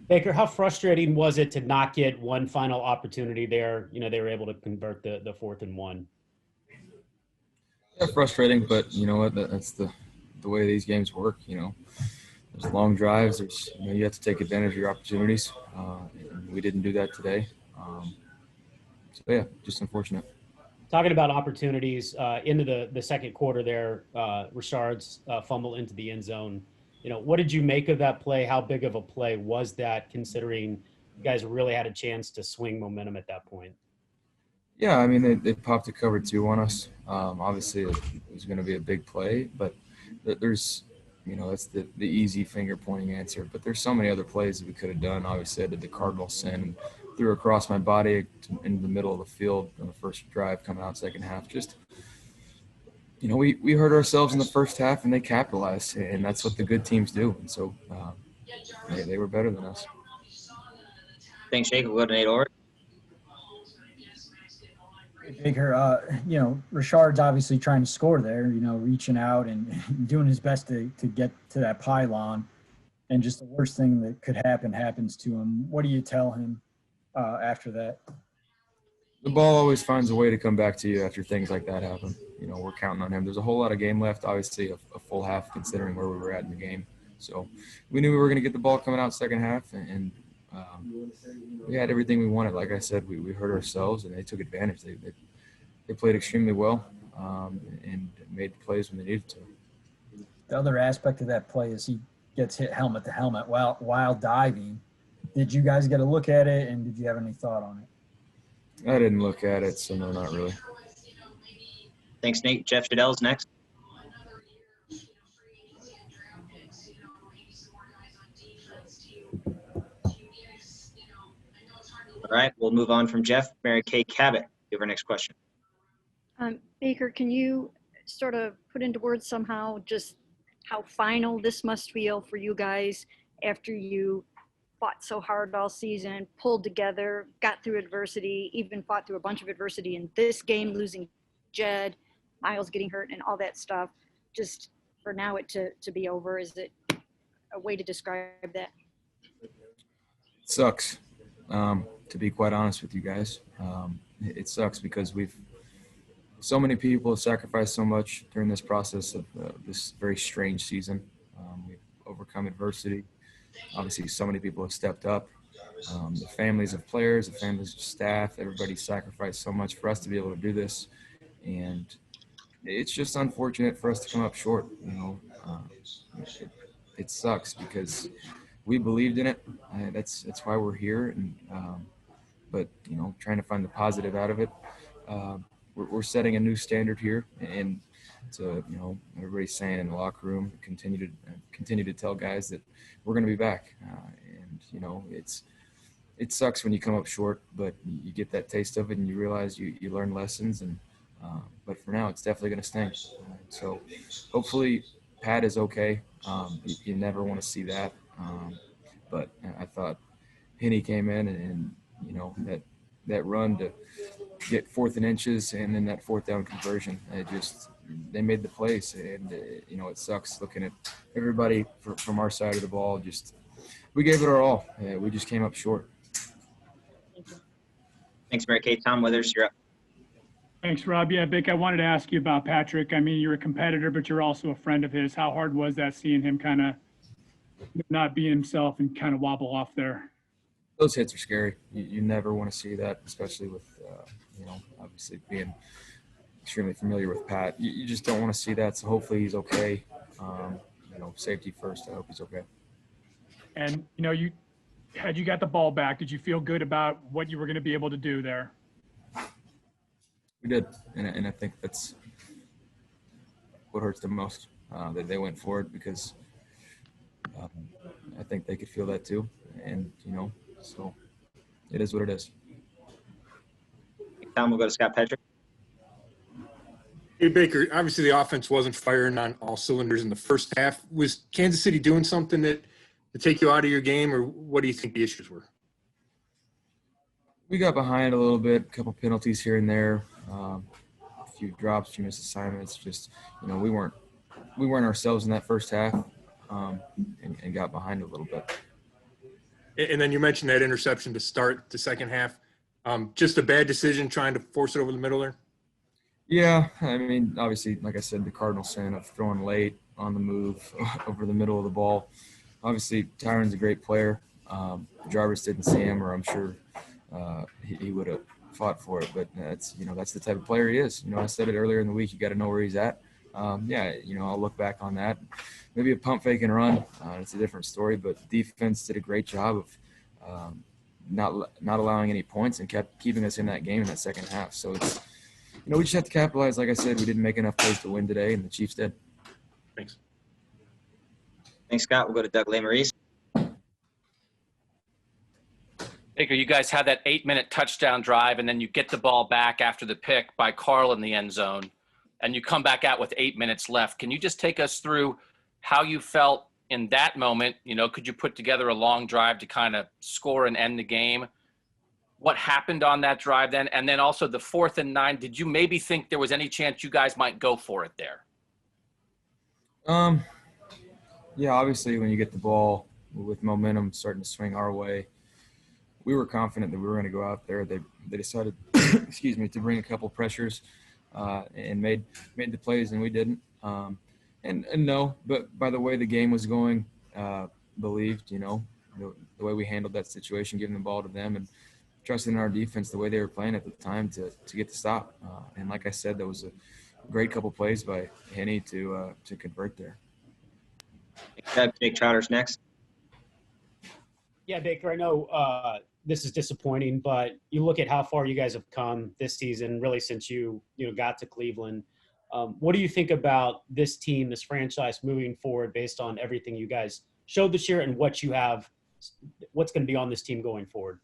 Baker, how frustrating was it to not get one final opportunity there? They were able to convert the 4th and 1. Yeah, frustrating, but you know what? That's the way these games work. There's long drives. You have to take advantage of your opportunities. And we didn't do that today. So yeah, just unfortunate. Talking about opportunities into the second quarter there, Richard's fumble into the end zone. What did you make of that play? How big of a play was that, considering you guys really had a chance to swing momentum at that point? Yeah, I mean they popped a cover 2 on us. Obviously, it was going to be a big play, but there's that's the easy finger pointing answer. But there's so many other plays that we could have done. Obviously, I did the Cardinal sin and threw across my body into the middle of the field on the first drive coming out second half. Just we hurt ourselves in the first half and they capitalized, and that's what the good teams do. And so they were better than us. Thanks, Jake. We'll go to Nate Orr. Baker, Richard's obviously trying to score there, reaching out and doing his best to get to that pylon. And just the worst thing that could happen happens to him. What do you tell him after that? The ball always finds a way to come back to you after things like that happen. We're counting on him. There's a whole lot of game left, obviously a full half considering where we were at in the game. So we knew we were going to get the ball coming out second half, and we had everything we wanted. Like I said, we hurt ourselves, and they took advantage. They played extremely well and made plays when they needed to. The other aspect of that play is he gets hit helmet to helmet while diving. Did you guys get a look at it, and did you have any thought on it? I didn't look at it, so no, not really. Thanks, Nate. Jeff Shadell's next. All right, we'll move on from Jeff. Mary Kay Cabot, give our next question. Baker, can you sort of put into words somehow just how final this must feel for you guys after you fought so hard all season, pulled together, got through adversity, even fought through a bunch of adversity in this game, losing Jed, Miles getting hurt, and all that stuff. Just for now it to be over, is it a way to describe that? It sucks, to be quite honest with you guys. It sucks because so many people have sacrificed so much during this process of this very strange season. We've overcome adversity. Obviously, so many people have stepped up. The families of players, the families of staff, everybody sacrificed so much for us to be able to do this. And it's just unfortunate for us to come up short. It sucks because we believed in it. That's why we're here. And but trying to find the positive out of it. We're setting a new standard here, and to everybody's saying in the locker room, continue to tell guys that we're going to be back. And it sucks when you come up short, but you get that taste of it, and you realize you learn lessons. And but for now, it's definitely going to sting. So hopefully, Pat is okay. You never want to see that. But I thought Henny came in and that run to get 4th and inches and then that 4th down conversion. They made the plays, and it sucks looking at everybody from our side of the ball. We gave it our all. We just came up short. Thanks, Mary Kay. Tom Withers, you're up. Thanks, Rob. Yeah, Vic, I wanted to ask you about Patrick. I mean, you're a competitor, but you're also a friend of his. How hard was that seeing him kind of not be himself and kind of wobble off there? Those hits are scary. You never want to see that, especially with, obviously being extremely familiar with Pat. You just don't want to see that, so hopefully he's okay. Safety first. I hope he's okay. And, you got the ball back, did you feel good about what you were going to be able to do there? We did, and I think that's what hurts the most, that they went for it because I think they could feel that too. And, so it is what it is. Tom, we'll go to Scott Patrick. Hey, Baker, obviously the offense wasn't firing on all cylinders in the first half. Was Kansas City doing something to take you out of your game, or what do you think the issues were? We got behind a little bit, a couple penalties here and there, a few drops, a few missed assignments. Just, we weren't ourselves in that first half, and got behind a little bit. And then you mentioned that interception to start the second half. Just a bad decision trying to force it over the middle there? Yeah, I mean, obviously, like I said, the Cardinal sin of throwing late on the move over the middle of the ball. Obviously, Tyron's a great player. Jarvis didn't see him, or I'm sure he would have fought for it. But that's the type of player he is. I said it earlier in the week. You got to know where he's at. Yeah, I'll look back on that. Maybe a pump fake and run. It's a different story. But defense did a great job of not allowing any points and kept keeping us in that game in that second half. So it's we just have to capitalize. Like I said, we didn't make enough plays to win today, and the Chiefs did. Thanks. Thanks, Scott. We'll go to Doug Lesmerises. Baker, you guys had that 8-minute touchdown drive, and then you get the ball back after the pick by Carl in the end zone, and you come back out with 8 minutes left. Can you just take us through how you felt in that moment? Could you put together a long drive to kind of score and end the game? What happened on that drive then? And then also the 4th and 9, did you maybe think there was any chance you guys might go for it there? Yeah, obviously when you get the ball with momentum starting to swing our way, we were confident that we were going to go out there. They decided, to bring a couple pressures and made the plays, and we didn't. And no, but by the way the game was going, believed, the way we handled that situation, giving the ball to them and trusting in our defense the way they were playing at the time to get the stop. And like I said, that was a great couple plays by Henny to convert there. Jake Trouters next. Yeah, Baker, I know this is disappointing, but you look at how far you guys have come this season, really since you got to Cleveland. What do you think about this team, this franchise moving forward based on everything you guys showed this year and what's going to be on this team going forward?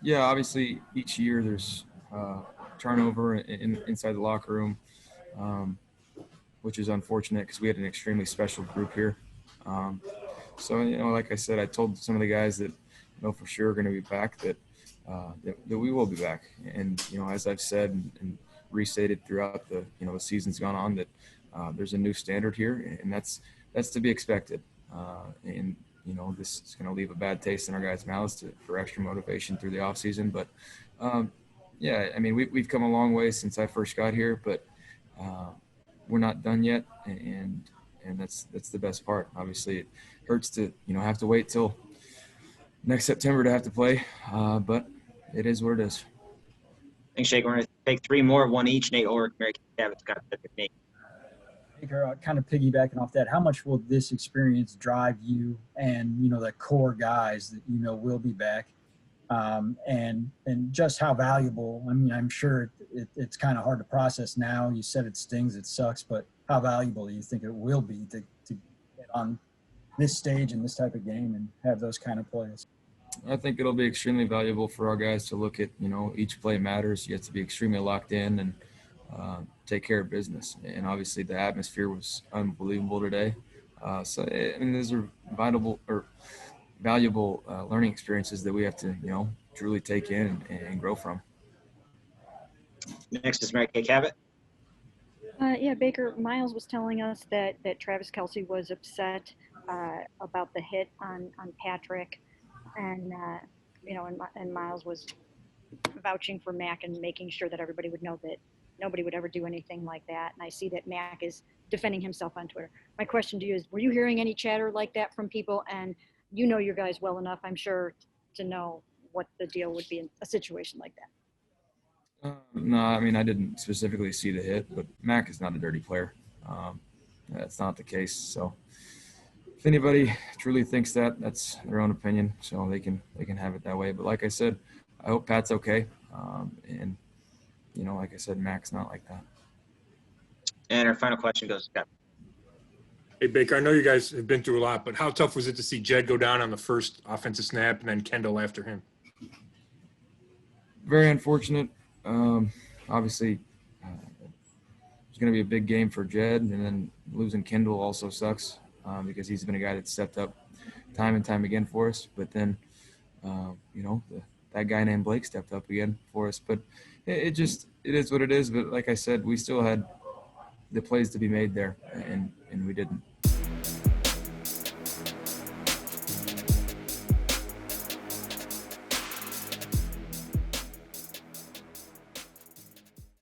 Yeah, obviously each year there's turnover inside the locker room, which is unfortunate because we had an extremely special group here. So, like I said, I told some of the guys that for sure are going to be back that we will be back. And, as I've said and restated throughout the season's gone on, that there's a new standard here, and that's to be expected. And this is going to leave a bad taste in our guys' mouths for extra motivation through the offseason. But, yeah, I mean, we've come a long way since I first got here, but we're not done yet, and that's the best part. Obviously, it hurts to have to wait till next September to have to play, but it is what it is. Thanks, Jake. We're going to take 3 more, 1 each. Nate Ulrich, Mary Kay Cabot, Scott Pittman, Nate. Baker, kind of piggybacking off that, how much will this experience drive you and the core guys that will be back, and just how valuable? I mean, I'm sure it's kind of hard to process now. You said it stings, it sucks, but how valuable do you think it will be to get on this stage in this type of game and have those kind of plays? I think it'll be extremely valuable for our guys to look at, each play matters. You have to be extremely locked in and take care of business. And obviously the atmosphere was unbelievable today. So, I mean, those are valuable learning experiences that we have to, truly take in and grow from. Next is Mary Kay Cabot. Yeah, Baker, Miles was telling us that Travis Kelce was upset about the hit on Patrick, and and Miles was vouching for Mac and making sure that everybody would know that nobody would ever do anything like that. And I see that Mac is defending himself on Twitter. My question to you is, were you hearing any chatter like that from people? And you know your guys well enough, I'm sure, to know what the deal would be in a situation like that. No, I mean, I didn't specifically see the hit, but Mac is not a dirty player. That's not the case. So if anybody truly thinks that, that's their own opinion. So they can have it that way. But like I said, I hope Pat's okay. And like I said, Mac's not like that. And our final question goes to Scott. Hey, Baker, I know you guys have been through a lot, but how tough was it to see Jed go down on the first offensive snap and then Kendall after him? Very unfortunate. Obviously, it's going to be a big game for Jed, and then losing Kendall also sucks because he's been a guy that stepped up time and time again for us. But then, that guy named Blake stepped up again for us. But it is what it is. But like I said, we still had the plays to be made there, and we didn't.